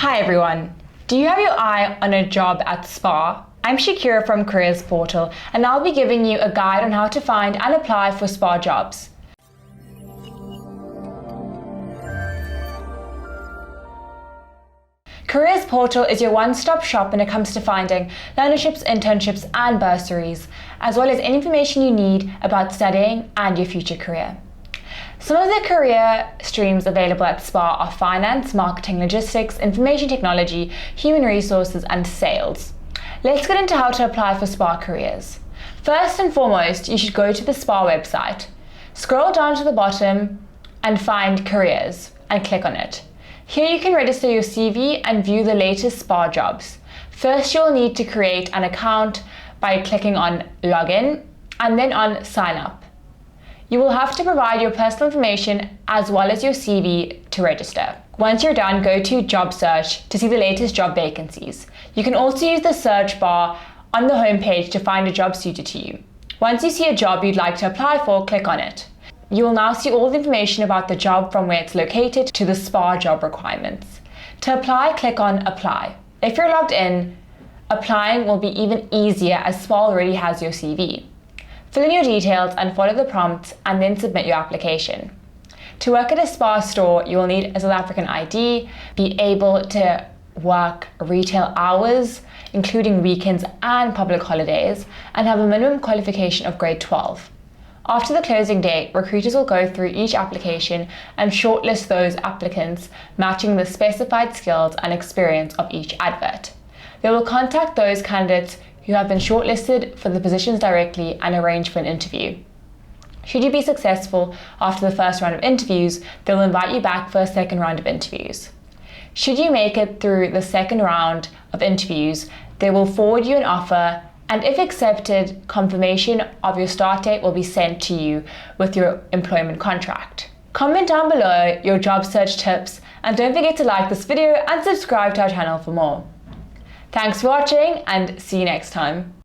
Hi everyone. Do you have your eye on a job at Spar? I'm Shakeerah from Careers Portal, and I'll be giving you a guide on how to find and apply for Spar jobs. Careers Portal is your one-stop shop when it comes to finding learnerships, internships and bursaries, as well as any information you need about studying and your future career. Some of the career streams available at Spar are finance, marketing, logistics, information technology, human resources and sales. Let's get into how to apply for Spar careers. First and foremost, you should go to the Spar website. Scroll down to the bottom and find careers and click on it. Here you can register your CV and view the latest Spar jobs. First, you'll need to create an account by clicking on login and then on sign up. You will have to provide your personal information as well as your CV to register. Once you're done, go to job search to see the latest job vacancies. You can also use the search bar on the homepage to find a job suited to you. Once you see a job you'd like to apply for, click on it. You will now see all the information about the job from where it's located to the Spar job requirements. To apply, click on apply. If you're logged in, applying will be even easier as Spar already has your CV. Fill in your details and follow the prompts and then submit your application. To work at a Spar store, you will need a South African ID, be able to work retail hours, including weekends and public holidays, and have a minimum qualification of grade 12. After the closing date, recruiters will go through each application and shortlist those applicants matching the specified skills and experience of each advert. They will contact those candidates who have been shortlisted for the positions directly and arrange for an interview. Should you be successful after the first round of interviews, they will invite you back for a second round of interviews. Should you make it through the second round of interviews, they will forward you an offer, and if accepted, confirmation of your start date will be sent to you with your employment contract. Comment down below your job search tips, and don't forget to like this video and subscribe to our channel for more. Thanks for watching and see you next time.